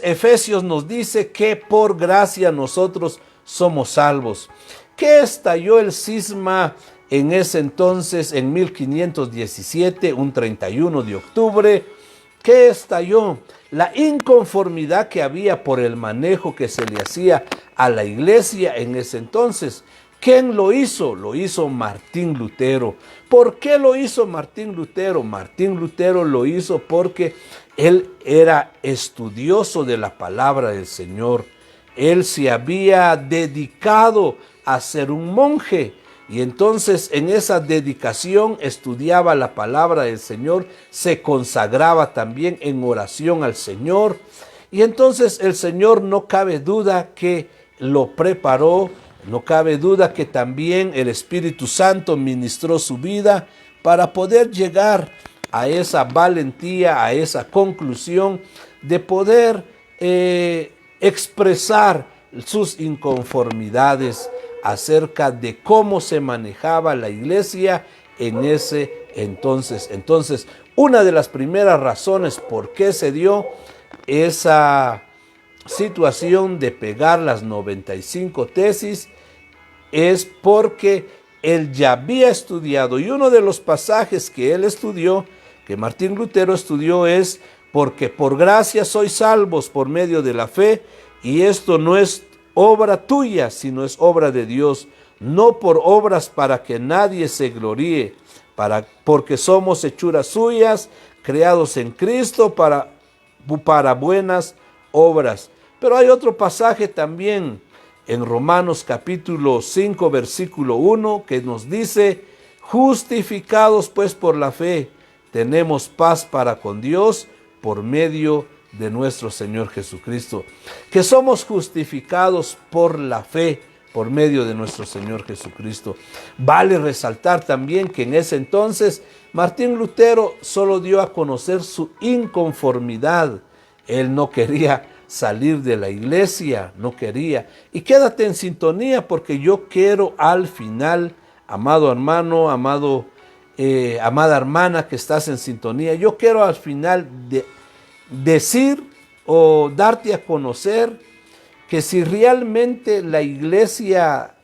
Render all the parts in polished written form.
Entonces Efesios nos dice que por gracia nosotros somos salvos. ¿Qué estalló el cisma en ese entonces, en 1517, un 31 de octubre? ¿Qué estalló? La inconformidad que había por el manejo que se le hacía a la iglesia en ese entonces. ¿Quién lo hizo? Lo hizo Martín Lutero. ¿Por qué lo hizo Martín Lutero? Martín Lutero lo hizo porque él era estudioso de la palabra del Señor. Él se había dedicado a ser un monje. Y entonces en esa dedicación estudiaba la palabra del Señor, se consagraba también en oración al Señor. Y entonces el Señor, no cabe duda que lo preparó, no cabe duda que también el Espíritu Santo ministró su vida para poder llegar a esa valentía, a esa conclusión de poder expresar sus inconformidades acerca de cómo se manejaba la iglesia en ese entonces. Entonces, una de las primeras razones por qué se dio esa situación de pegar las 95 tesis es porque él ya había estudiado, y uno de los pasajes que él estudió, que Martín Lutero estudió, es: porque por gracia sois salvos por medio de la fe, y esto no es obra tuya, sino es obra de Dios, no por obras para que nadie se gloríe, porque somos hechuras suyas, creados en Cristo para buenas obras. Pero hay otro pasaje también en Romanos capítulo 5, versículo 1, que nos dice: justificados pues por la fe, tenemos paz para con Dios por medio de nuestro Señor Jesucristo. Que somos justificados por la fe, por medio de nuestro Señor Jesucristo. Vale resaltar también que en ese entonces Martín Lutero solo dio a conocer su inconformidad. Él no quería salir de la iglesia, no quería. Y quédate en sintonía, porque yo quiero al final, amado hermano, amada hermana que estás en sintonía, yo quiero al final decir o darte a conocer que si realmente la iglesia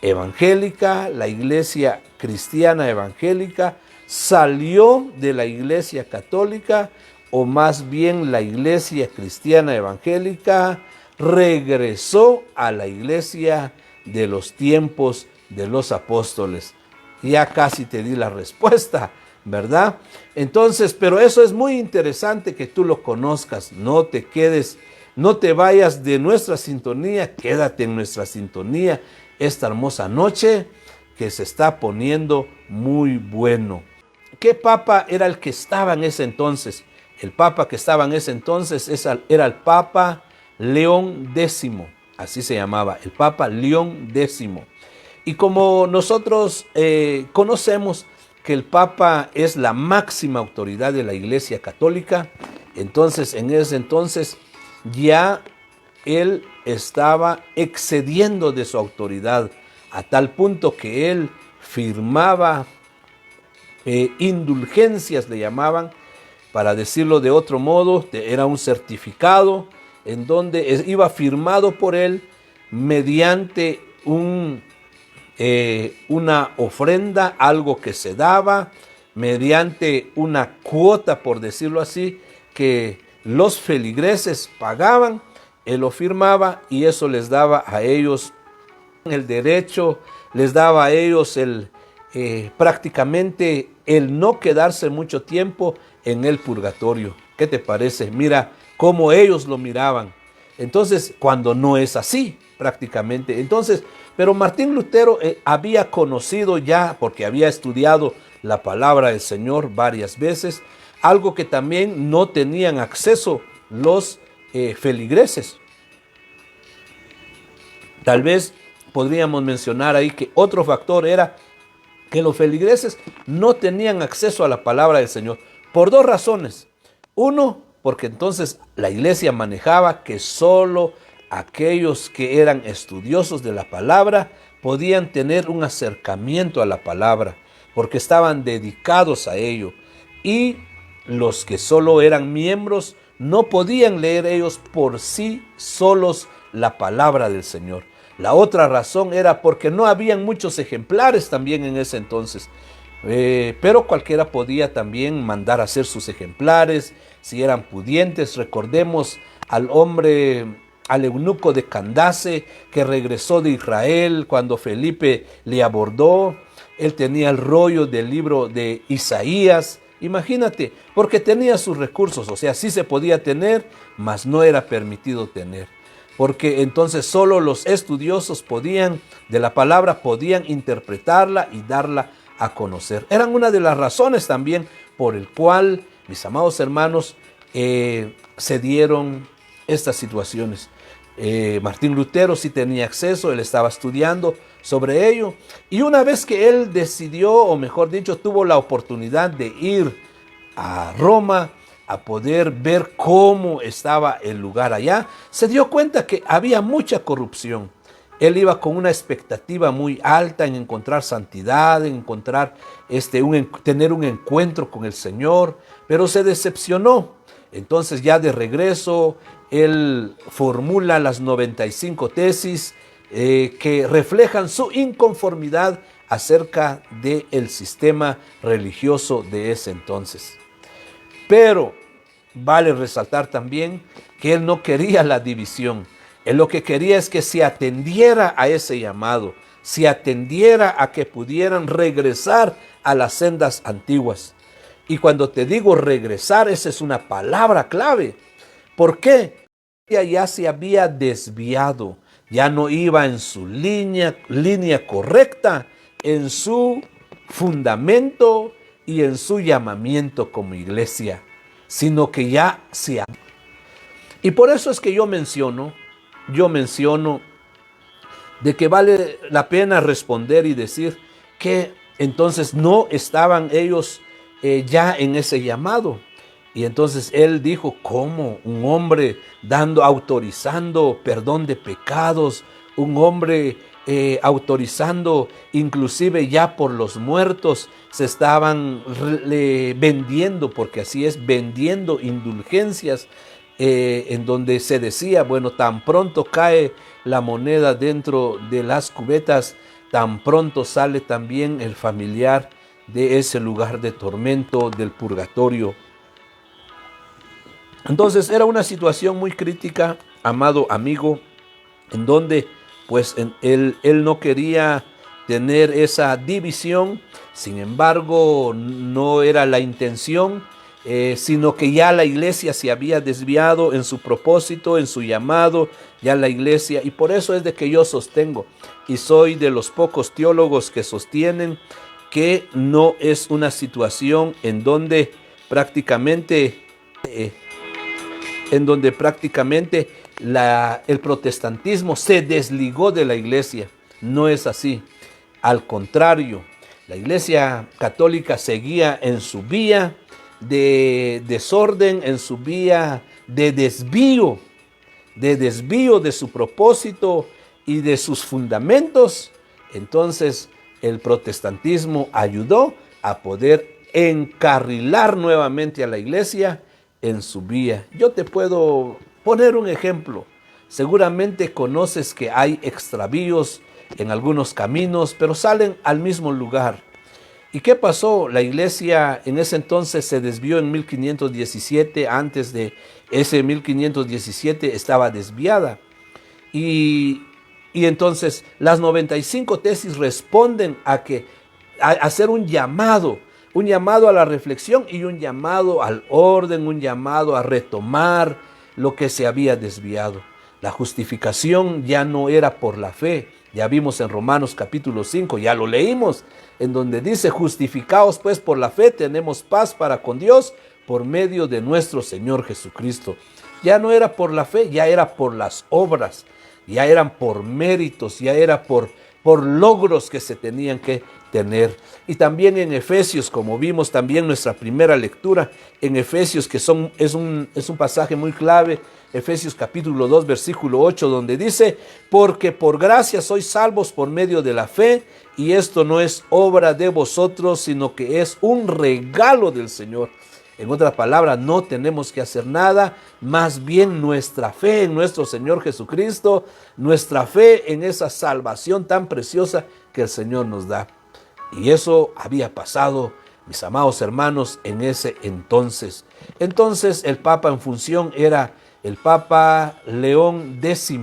evangélica, la iglesia cristiana evangélica, salió de la iglesia católica, o más bien la iglesia cristiana evangélica regresó a la iglesia de los tiempos de los apóstoles. Ya casi te di la respuesta, ¿verdad? Entonces, pero eso es muy interesante que tú lo conozcas. No te quedes, no te vayas de nuestra sintonía, quédate en nuestra sintonía esta hermosa noche que se está poniendo muy bueno. ¿Qué papa era el que estaba en ese entonces? El papa que estaba en ese entonces era el Papa León X, así se llamaba, el Papa León X. Y como nosotros conocemos que el Papa es la máxima autoridad de la Iglesia Católica, entonces en ese entonces ya él estaba excediendo de su autoridad, a tal punto que él firmaba indulgencias, le llamaban, para decirlo de otro modo, era un certificado en donde iba firmado por él mediante una ofrenda, algo que se daba, mediante una cuota, por decirlo así, que los feligreses pagaban. Él lo firmaba y eso les daba a ellos el derecho, les daba a ellos prácticamente el no quedarse mucho tiempo en el purgatorio. ¿Qué te parece? Mira cómo ellos lo miraban. Entonces, cuando no es así, prácticamente. Entonces, pero Martín Lutero había conocido ya, porque había estudiado la palabra del Señor varias veces, algo que también no tenían acceso los feligreses. Tal vez podríamos mencionar ahí que otro factor era que los feligreses no tenían acceso a la palabra del Señor por dos razones. Uno, porque entonces la iglesia manejaba que solo aquellos que eran estudiosos de la palabra podían tener un acercamiento a la palabra, porque estaban dedicados a ello. Y los que solo eran miembros no podían leer ellos por sí solos la palabra del Señor. La otra razón era porque no habían muchos ejemplares también en ese entonces. Pero cualquiera podía también mandar a hacer sus ejemplares, si eran pudientes. Recordemos al eunuco de Candace, que regresó de Israel cuando Felipe le abordó. Él tenía el rollo del libro de Isaías. Imagínate, porque tenía sus recursos, o sea, sí se podía tener, mas no era permitido tener. Porque entonces solo los estudiosos de la palabra podían interpretarla y darla a conocer. Eran una de las razones también por el cual, mis amados hermanos, se dieron estas situaciones. Martín Lutero sí tenía acceso, él estaba estudiando sobre ello, y una vez que él decidió, o mejor dicho, tuvo la oportunidad de ir a Roma a poder ver cómo estaba el lugar allá, se dio cuenta que había mucha corrupción. Él iba con una expectativa muy alta en encontrar santidad, en encontrar tener un encuentro con el Señor, pero se decepcionó. Entonces ya de regreso, él formula las 95 tesis que reflejan su inconformidad acerca del sistema religioso de ese entonces. Pero vale resaltar también que él no quería la división. Él lo que quería es que se atendiera a ese llamado, se atendiera a que pudieran regresar a las sendas antiguas. Y cuando te digo regresar, esa es una palabra clave. ¿Por qué? Ya se había desviado, ya no iba en su línea correcta, en su fundamento y en su llamamiento como iglesia, sino que ya se... Y por eso es que yo menciono de que vale la pena responder y decir que entonces no estaban ellos ya en ese llamado. Y entonces él dijo, ¿cómo? Un hombre autorizando perdón de pecados, un hombre autorizando inclusive ya por los muertos, se estaban vendiendo, porque así es, vendiendo indulgencias, en donde se decía, bueno, tan pronto cae la moneda dentro de las cubetas, tan pronto sale también el familiar de ese lugar de tormento, del purgatorio. Entonces era una situación muy crítica, amado amigo, en donde pues él no quería tener esa división. Sin embargo, no era la intención, sino que ya la iglesia se había desviado en su propósito, en su llamado, ya la iglesia, y por eso es de que yo sostengo, y soy de los pocos teólogos que sostienen que no es una situación en donde prácticamente el protestantismo se desligó de la iglesia. No es así. Al contrario, la iglesia católica seguía en su vía de desorden, en su vía de desvío de su propósito y de sus fundamentos. Entonces, el protestantismo ayudó a poder encarrilar nuevamente a la iglesia en su vía. Yo te puedo poner un ejemplo. Seguramente conoces que hay extravíos en algunos caminos, pero salen al mismo lugar. ¿Y qué pasó? La iglesia en ese entonces se desvió en 1517, antes de ese 1517 estaba desviada. Y entonces las 95 tesis responden a hacer un llamado a la reflexión y un llamado al orden, un llamado a retomar lo que se había desviado. La justificación ya no era por la fe. Ya vimos en Romanos capítulo 5, ya lo leímos, en donde dice, justificaos pues por la fe, tenemos paz para con Dios por medio de nuestro Señor Jesucristo. Ya no era por la fe, ya era por las obras, ya eran por méritos, ya era por logros que se tenían que tener. Y también en Efesios, como vimos también nuestra primera lectura, en Efesios, que es un pasaje muy clave, Efesios capítulo 2, versículo 8, donde dice, porque por gracia sois salvos por medio de la fe, y esto no es obra de vosotros, sino que es un regalo del Señor. En otras palabras, no tenemos que hacer nada, más bien nuestra fe en nuestro Señor Jesucristo, nuestra fe en esa salvación tan preciosa que el Señor nos da. Y eso había pasado, mis amados hermanos, en ese entonces. Entonces el Papa en función era el Papa León X,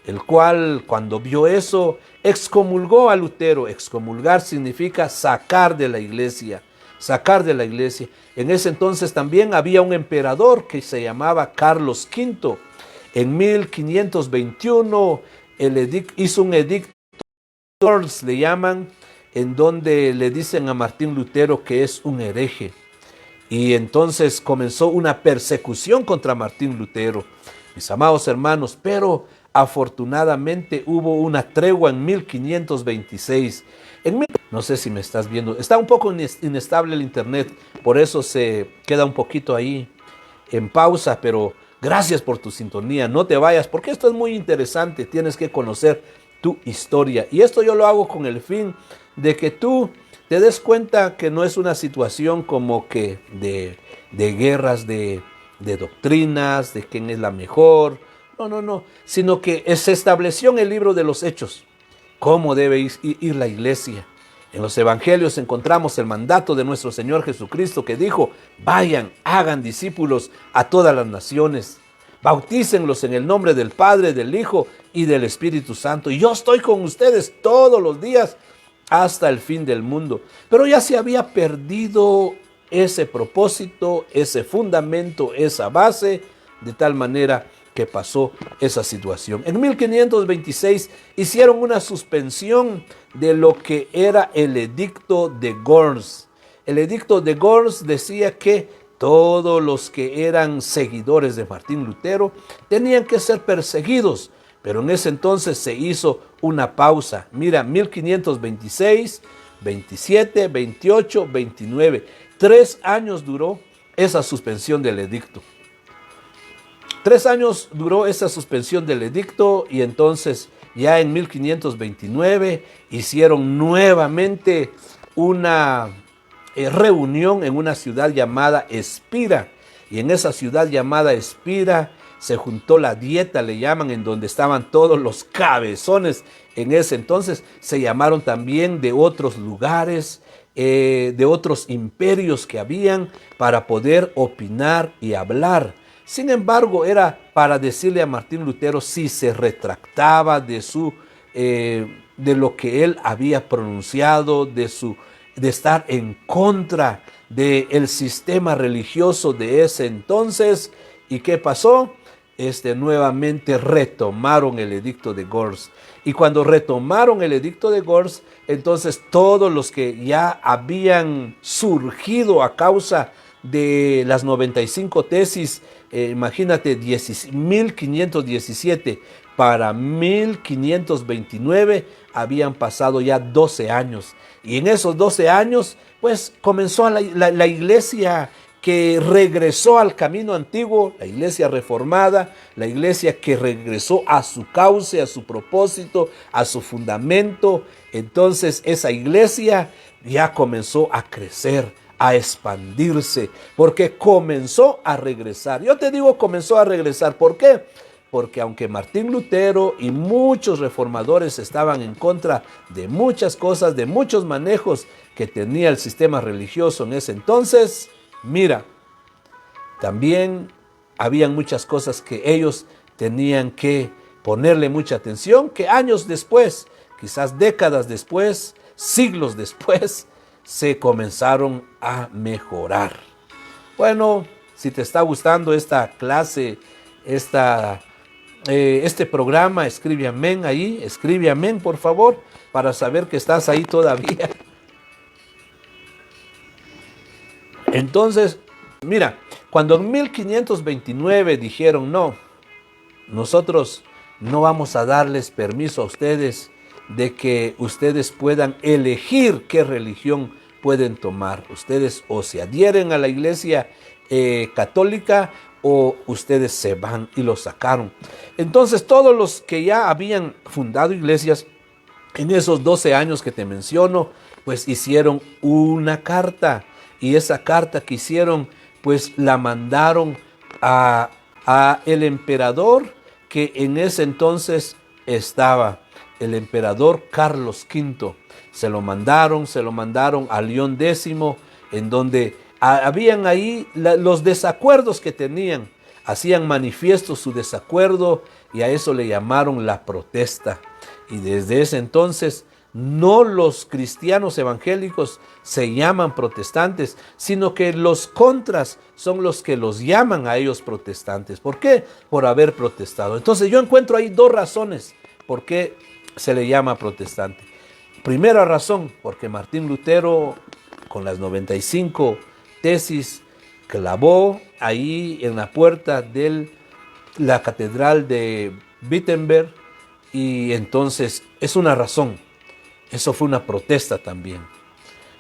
el cual cuando vio eso excomulgó a Lutero. Excomulgar significa sacar de la iglesia, sacar de la iglesia. En ese entonces también había un emperador que se llamaba Carlos V. En 1521 hizo un edicto, le llaman, en donde le dicen a Martín Lutero que es un hereje. Y entonces comenzó una persecución contra Martín Lutero, mis amados hermanos, pero afortunadamente hubo una tregua en 1526. No sé si me estás viendo, está un poco inestable el internet, por eso se queda un poquito ahí en pausa, pero gracias por tu sintonía, no te vayas, porque esto es muy interesante, tienes que conocer tu historia. Y esto yo lo hago con el fin de que tú te des cuenta que no es una situación como que de guerras, de doctrinas, de quién es la mejor. No, sino que se estableció en el libro de los Hechos cómo debe ir la iglesia. En los evangelios encontramos el mandato de nuestro Señor Jesucristo que dijo: vayan, hagan discípulos a todas las naciones, bautícenlos en el nombre del Padre, del Hijo y del Espíritu Santo. Y yo estoy con ustedes todos los días hasta el fin del mundo. Pero ya se había perdido ese propósito, ese fundamento, esa base, de tal manera que pasó esa situación. En 1526 hicieron una suspensión de lo que era el edicto de Worms. El edicto de Worms decía que todos los que eran seguidores de Martín Lutero tenían que ser perseguidos, pero en ese entonces se hizo una pausa. Mira, 1526, 27, 28, 29. 3 años duró esa suspensión del edicto. 3 años duró esa suspensión del edicto y entonces ya en 1529 hicieron nuevamente una reunión en una ciudad llamada Espira. Y en esa ciudad llamada Espira se juntó la dieta, le llaman, en donde estaban todos los cabezones. En ese entonces se llamaron también de otros lugares, de otros imperios que habían, para poder opinar y hablar. Sin embargo, era para decirle a Martín Lutero si se retractaba de lo que él había pronunciado, de estar en contra del sistema religioso de ese entonces. ¿Y qué pasó? Nuevamente retomaron el edicto de Worms. Y cuando retomaron el edicto de Worms, entonces todos los que ya habían surgido a causa de las 95 tesis, imagínate, 1517 para 1529, habían pasado ya 12 años. Y en esos 12 años, pues comenzó la iglesia que regresó al camino antiguo, la iglesia reformada, la iglesia que regresó a su cauce, a su propósito, a su fundamento. Entonces esa iglesia ya comenzó a crecer, a expandirse, porque comenzó a regresar. Yo te digo, comenzó a regresar. ¿Por qué? Porque aunque Martín Lutero y muchos reformadores estaban en contra de muchas cosas, de muchos manejos que tenía el sistema religioso en ese entonces, mira, también habían muchas cosas que ellos tenían que ponerle mucha atención, que años después, quizás décadas después, siglos después, se comenzaron a mejorar. Bueno, si te está gustando esta clase, este programa, escribe amén ahí, escribe amén por favor, para saber que estás ahí todavía. Entonces, mira, cuando en 1529 dijeron: no, nosotros no vamos a darles permiso a ustedes de que ustedes puedan elegir qué religión pueden tomar. Ustedes o se adhieren a la iglesia católica o ustedes se van, y los sacaron. Entonces todos los que ya habían fundado iglesias en esos 12 años que te menciono, pues hicieron una carta. Y esa carta que hicieron pues la mandaron a el emperador que en ese entonces estaba, el emperador Carlos V. Se lo mandaron a León X, en donde habían ahí los desacuerdos que tenían. Hacían manifiesto su desacuerdo y a eso le llamaron la protesta. Y desde ese entonces no los cristianos evangélicos se llaman protestantes, sino que los contras son los que los llaman a ellos protestantes. ¿Por qué? Por haber protestado. Entonces yo encuentro ahí dos razones por qué se le llama protestante. Primera razón, porque Martín Lutero con las 95 tesis clavó ahí en la puerta de la catedral de Wittenberg, y entonces es una razón. Eso fue una protesta también.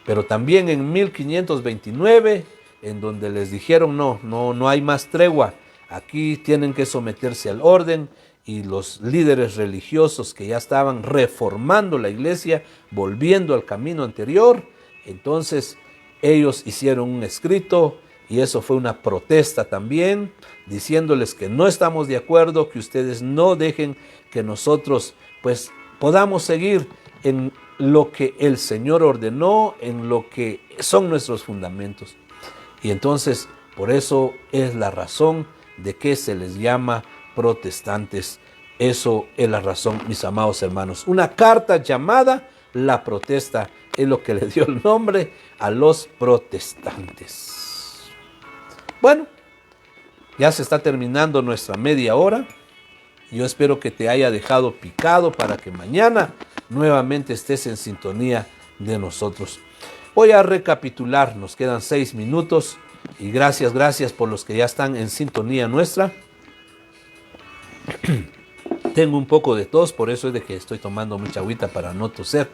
Pero también en 1529, en donde les dijeron no hay más tregua, aquí tienen que someterse al orden, y los líderes religiosos que ya estaban reformando la iglesia, volviendo al camino anterior, entonces ellos hicieron un escrito, y eso fue una protesta también, diciéndoles que no estamos de acuerdo, que ustedes no dejen que nosotros pues podamos seguir en lo que el Señor ordenó, en lo que son nuestros fundamentos. Y entonces, por eso es la razón de que se les llama protestantes. Eso es la razón, mis amados hermanos. Una carta llamada la protesta es lo que le dio el nombre a los protestantes. Bueno, ya se está terminando nuestra media hora. Yo espero que te haya dejado picado para que mañana nuevamente estés en sintonía de nosotros. Voy a recapitular, nos quedan 6 minutos y gracias por los que ya están en sintonía nuestra. Tengo un poco de tos, por eso es de que estoy tomando mucha agüita para no toser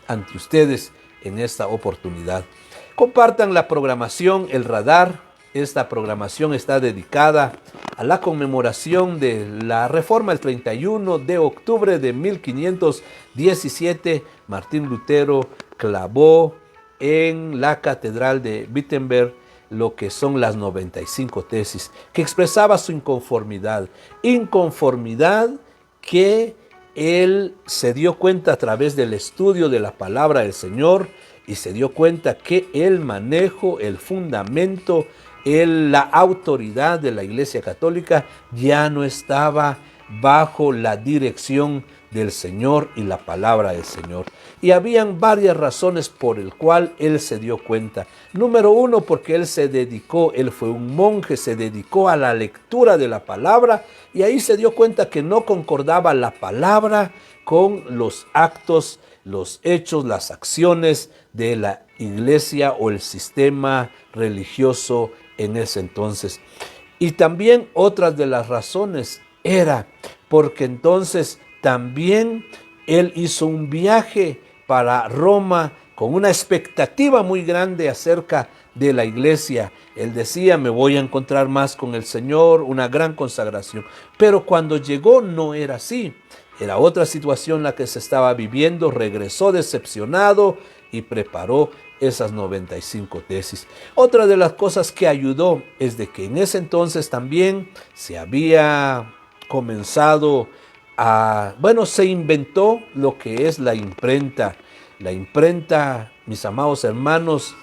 ante ustedes en esta oportunidad. Compartan la programación, el radar. Esta programación está dedicada a la conmemoración de la Reforma el 31 de octubre de 1517. Martín Lutero clavó en la catedral de Wittenberg lo que son las 95 tesis, que expresaba su inconformidad que él se dio cuenta a través del estudio de la palabra del Señor, y se dio cuenta que el manejo, el fundamento, la autoridad de la Iglesia Católica ya no estaba bajo la dirección del Señor y la palabra del Señor. Y habían varias razones por el cual él se dio cuenta. Número uno, porque él fue un monje, se dedicó a la lectura de la palabra, y ahí se dio cuenta que no concordaba la palabra con los actos, los hechos, las acciones de la iglesia o el sistema religioso en ese entonces. Y también otra de las razones era porque entonces también él hizo un viaje para Roma con una expectativa muy grande acerca de la iglesia. Él decía, me voy a encontrar más con el Señor, una gran consagración. Pero cuando llegó no era así. Era otra situación la que se estaba viviendo. Regresó decepcionado y preparó esas 95 tesis. Otra de las cosas que ayudó es de que en ese entonces también se había comenzado se inventó lo que es la imprenta. La imprenta, mis amados hermanos,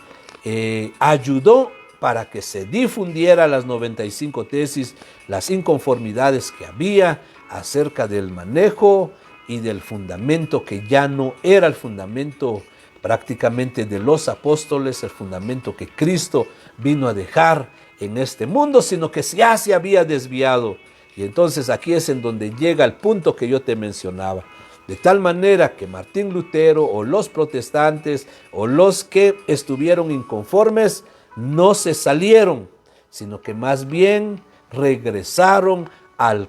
ayudó para que se difundiera las 95 tesis, las inconformidades que había acerca del manejo y del fundamento, que ya no era el fundamento prácticamente de los apóstoles, el fundamento que Cristo vino a dejar en este mundo, sino que ya se había desviado. Y entonces aquí es en donde llega el punto que yo te mencionaba. De tal manera que Martín Lutero o los protestantes o los que estuvieron inconformes no se salieron, sino que más bien regresaron a la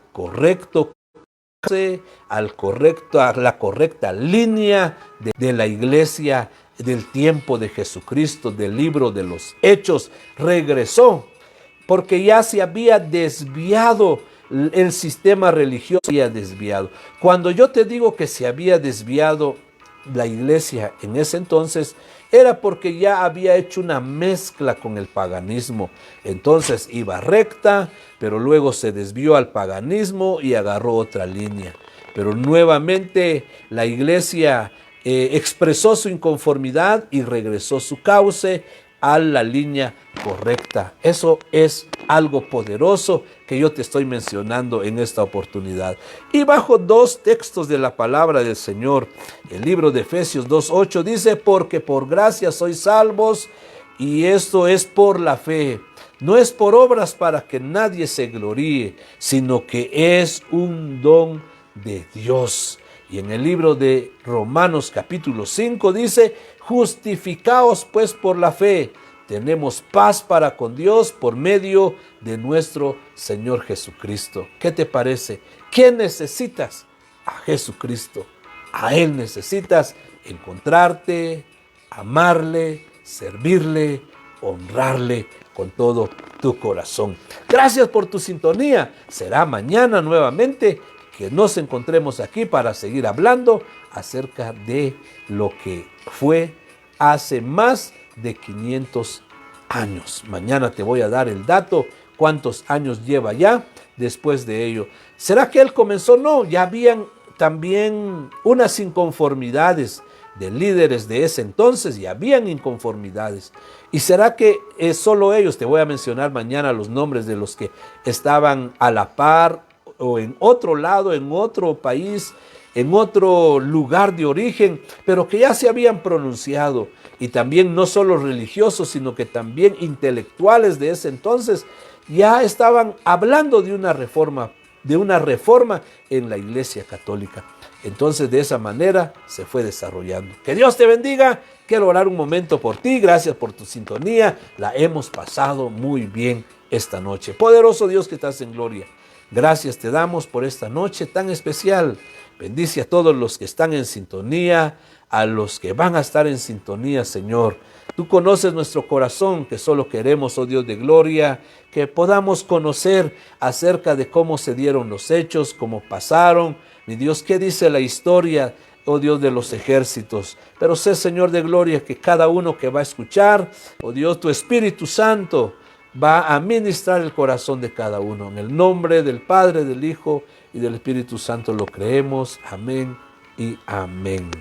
correcta línea de la iglesia del tiempo de Jesucristo, del libro de los Hechos. Regresó porque ya se había desviado. El sistema religioso se había desviado. Cuando yo te digo que se había desviado la iglesia en ese entonces, era porque ya había hecho una mezcla con el paganismo. Entonces iba recta, pero luego se desvió al paganismo y agarró otra línea. Pero nuevamente la iglesia expresó su inconformidad y regresó su cauce a la línea correcta. Eso es algo poderoso que yo te estoy mencionando en esta oportunidad. Y bajo dos textos de la palabra del Señor, el libro de Efesios 2:8 dice: porque por gracia sois salvos, y esto es por la fe. No es por obras para que nadie se gloríe, sino que es un don de Dios. Y en el libro de Romanos capítulo 5 dice: justificaos pues por la fe, tenemos paz para con Dios por medio de nuestro Señor Jesucristo. ¿Qué te parece? ¿Qué necesitas? A Jesucristo. A Él necesitas encontrarte, amarle, servirle, honrarle con todo tu corazón. Gracias por tu sintonía. Será mañana nuevamente que nos encontremos aquí para seguir hablando acerca de lo que fue hace más de 500 años. Mañana te voy a dar el dato, cuántos años lleva ya después de ello. ¿Será que él comenzó? No, ya habían también unas inconformidades de líderes de ese entonces, y habían inconformidades. ¿Y será que solo ellos? Te voy a mencionar mañana los nombres de los que estaban a la par o en otro lado, en otro país, en otro lugar de origen, pero que ya se habían pronunciado. Y también no solo religiosos, sino que también intelectuales de ese entonces ya estaban hablando de una reforma en la Iglesia Católica. Entonces de esa manera se fue desarrollando. Que Dios te bendiga. Quiero orar un momento por ti. Gracias por tu sintonía. La hemos pasado muy bien esta noche. Poderoso Dios que estás en gloria, gracias te damos por esta noche tan especial. Bendice a todos los que están en sintonía, a los que van a estar en sintonía, Señor. Tú conoces nuestro corazón, que solo queremos, oh Dios de gloria, que podamos conocer acerca de cómo se dieron los hechos, cómo pasaron. Mi Dios, ¿qué dice la historia, oh Dios de los ejércitos? Pero sé, Señor de gloria, que cada uno que va a escuchar, oh Dios, tu Espíritu Santo va a ministrar el corazón de cada uno. En el nombre del Padre, del Hijo y del Espíritu Santo lo creemos. Amén y amén.